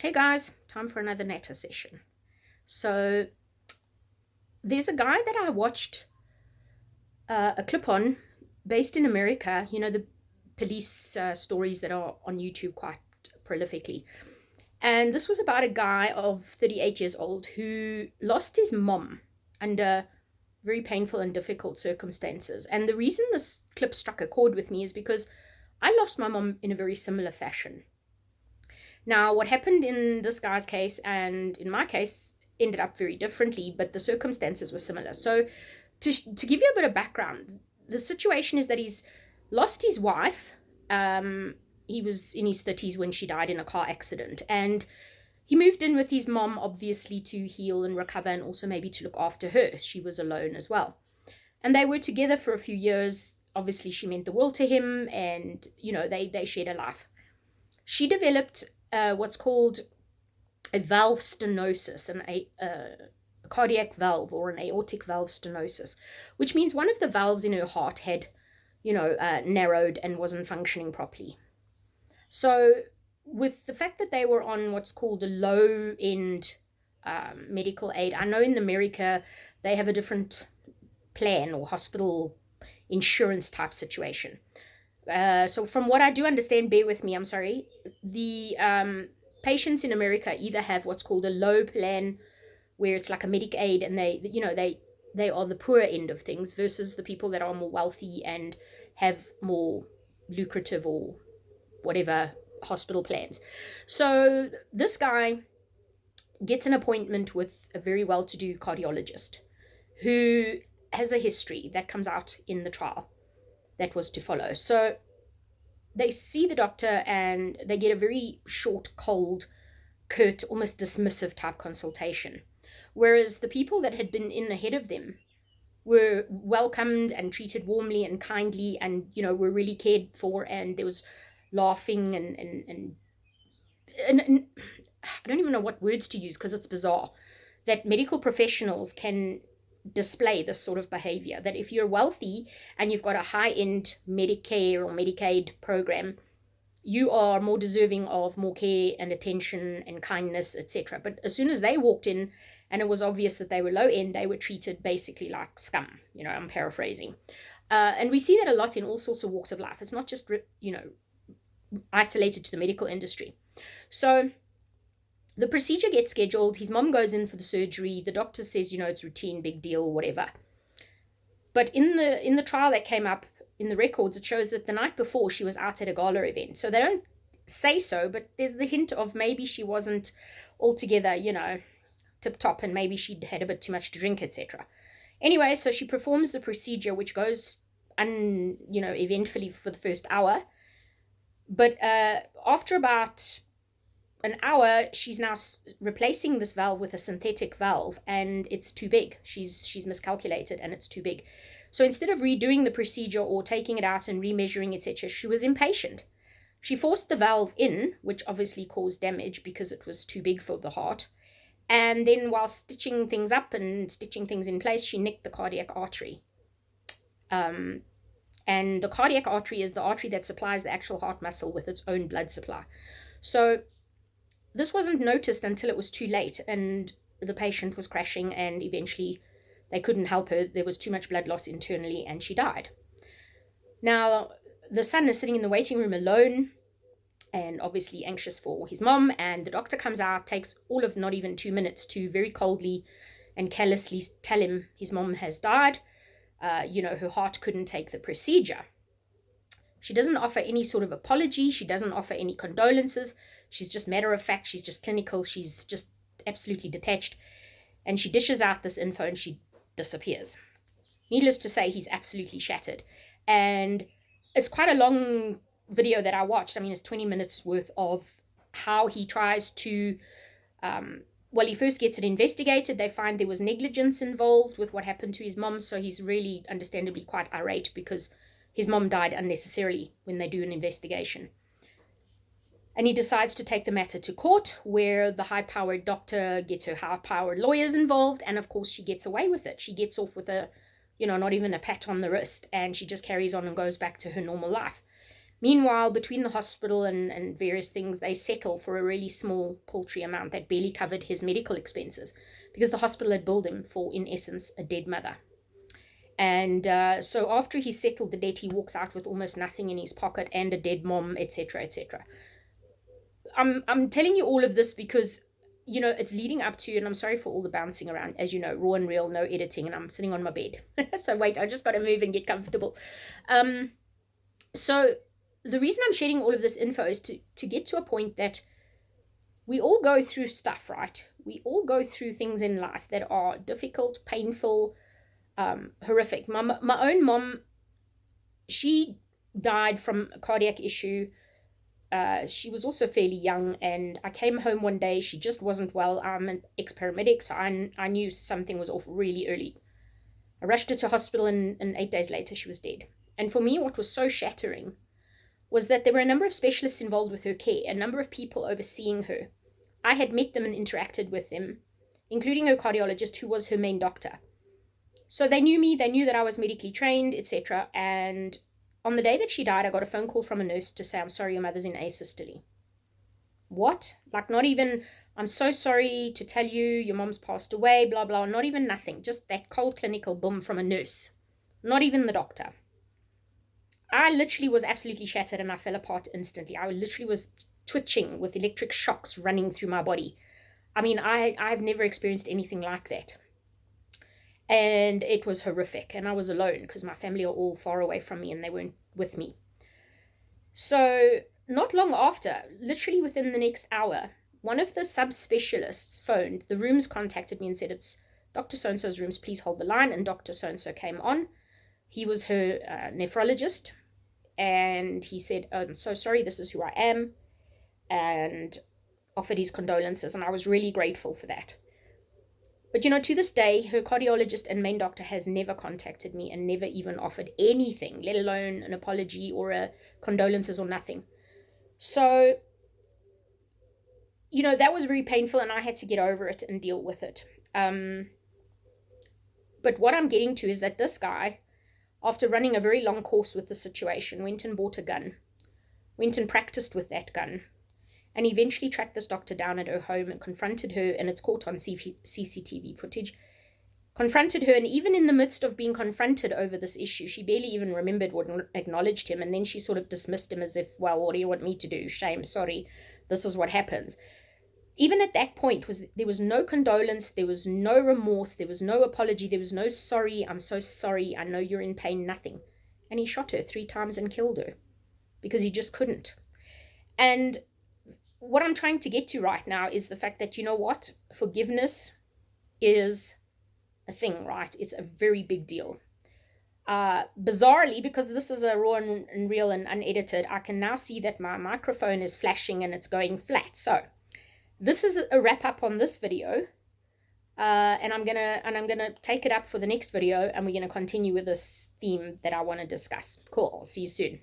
Hey guys, time for another natter session. So, there's a guy that I watched a clip on based in America, the police stories that are on YouTube quite prolifically. And this was about a guy of 38 years old who lost his mom under very painful and difficult circumstances. And the reason this clip struck a chord with me is because I lost my mom in a very similar fashion. Now, what happened in this guy's case and in my case ended up very differently, but the circumstances were similar. So, to give you a bit of background, the situation is that he's lost his wife. He was in his 30s when she died in a car accident. And he moved in with his mom, obviously, to heal and recover and also maybe to look after her. She was alone as well. And they were together for a few years. Obviously, she meant the world to him, and, they shared a life. She developed what's called a valve stenosis, a cardiac valve or an aortic valve stenosis, which means one of the valves in her heart had, narrowed and wasn't functioning properly. So, with the fact that they were on what's called a low end medical aid, I know in America they have a different plan or hospital insurance type situation. So from what I do understand, bear with me, I'm sorry, the patients in America either have what's called a low plan, where it's like a Medicaid, and they are the poor end of things, versus the people that are more wealthy and have more lucrative or whatever hospital plans. So this guy gets an appointment with a very well-to-do cardiologist who has a history that comes out in the trial that was to follow. So they see the doctor and they get a very short, cold, curt, almost dismissive type consultation. Whereas the people that had been in ahead of them were welcomed and treated warmly and kindly, and were really cared for, and there was laughing and I don't even know what words to use because it's bizarre that medical professionals can display this sort of behavior, that if you're wealthy and you've got a high-end Medicare or Medicaid program, you are more deserving of more care and attention and kindness, etc. But as soon as they walked in and it was obvious that they were low end, they were treated basically like scum. I'm paraphrasing. And we see that a lot in all sorts of walks of life. It's not just isolated to the medical industry. So the procedure gets scheduled. His mom goes in for the surgery. The doctor says, it's routine, big deal, whatever. But in the trial that came up in the records, it shows that the night before she was out at a gala event. So they don't say so, but there's the hint of maybe she wasn't altogether, tip top, and maybe she'd had a bit too much to drink, etc. Anyway, so she performs the procedure, which goes eventfully for the first hour. But after about an hour, she's now replacing this valve with a synthetic valve, and it's too big. She's miscalculated, and it's too big. So instead of redoing the procedure or taking it out and remeasuring, etc., she was impatient. She forced the valve in, which obviously caused damage because it was too big for the heart. And then while stitching things up and stitching things in place, she nicked the cardiac artery. And the cardiac artery is the artery that supplies the actual heart muscle with its own blood supply. So this wasn't noticed until it was too late, and the patient was crashing, and eventually they couldn't help her. There was too much blood loss internally, and she died. Now, the son is sitting in the waiting room alone, and obviously anxious for his mom, and the doctor comes out, takes all of not even 2 minutes to very coldly and callously tell him his mom has died. Her heart couldn't take the procedure. She doesn't offer any sort of apology. She doesn't offer any condolences. She's just matter of fact. She's just clinical. She's just absolutely detached. And she dishes out this info and she disappears. Needless to say, he's absolutely shattered. And it's quite a long video that I watched. I mean, it's 20 minutes worth of how he tries to, he first gets it investigated. They find there was negligence involved with what happened to his mom. So he's really understandably quite irate because his mom died unnecessarily when they do an investigation. And he decides to take the matter to court, where the high-powered doctor gets her high-powered lawyers involved. And of course, she gets away with it. She gets off with not even a pat on the wrist. And she just carries on and goes back to her normal life. Meanwhile, between the hospital and various things, they settle for a really small, paltry amount that barely covered his medical expenses because the hospital had billed him for, in essence, a dead mother. And so after he settled the debt, he walks out with almost nothing in his pocket and a dead mom, etc., etc. I'm telling you all of this because, you know, it's leading up to, and I'm sorry for all the bouncing around, as you know, raw and real, no editing, and I'm sitting on my bed. So wait, I just got to move and get comfortable. So the reason I'm sharing all of this info is to get to a point that we all go through stuff, right? We all go through things in life that are difficult, painful, horrific. My own mom, she died from a cardiac issue. She was also fairly young, and I came home one day. She just wasn't well. I'm an ex-paramedic, so I knew something was off really early. I rushed her to hospital, and 8 days later, she was dead. And for me, what was so shattering was that there were a number of specialists involved with her care, a number of people overseeing her. I had met them and interacted with them, including her cardiologist, who was her main doctor. So they knew me, they knew that I was medically trained, etc. And on the day that she died, I got a phone call from a nurse to say, I'm sorry, your mother's in asystole. What? Like, not even, I'm so sorry to tell you, your mom's passed away, blah, blah, not even nothing. Just that cold clinical boom from a nurse. Not even the doctor. I literally was absolutely shattered and I fell apart instantly. I literally was twitching with electric shocks running through my body. I mean, I've never experienced anything like that. And it was horrific. And I was alone because my family are all far away from me and they weren't with me. So not long after, literally within the next hour, one of the subspecialists phoned. The rooms contacted me and said, it's Dr. So-and-so's rooms, please hold the line. And Dr. So-and-so came on. He was her nephrologist. And he said, oh, I'm so sorry, this is who I am. And offered his condolences. And I was really grateful for that. But, you know, to this day, her cardiologist and main doctor has never contacted me and never even offered anything, let alone an apology or a condolences or nothing. So, you know, that was very painful and I had to get over it and deal with it. But what I'm getting to is that this guy, after running a very long course with the situation, went and bought a gun, went and practiced with that gun, and eventually tracked this doctor down at her home and confronted her, and it's caught on CCTV footage, confronted her, and even in the midst of being confronted over this issue, she barely even remembered what acknowledged him, and then she sort of dismissed him as if, well, what do you want me to do? Shame, sorry, this is what happens. Even at that point, there was no condolence, there was no remorse, there was no apology, there was no sorry, I'm so sorry, I know you're in pain, nothing. And he shot her 3 times and killed her because he just couldn't. And what I'm trying to get to right now is the fact that, you know what, forgiveness is a thing, right? It's a very big deal. Bizarrely, because this is a raw and real and unedited, I can now see that my microphone is flashing and it's going flat. So this is a wrap up on this video, and I'm gonna take it up for the next video, and we're gonna continue with this theme that I want to discuss. Cool. I'll see you soon.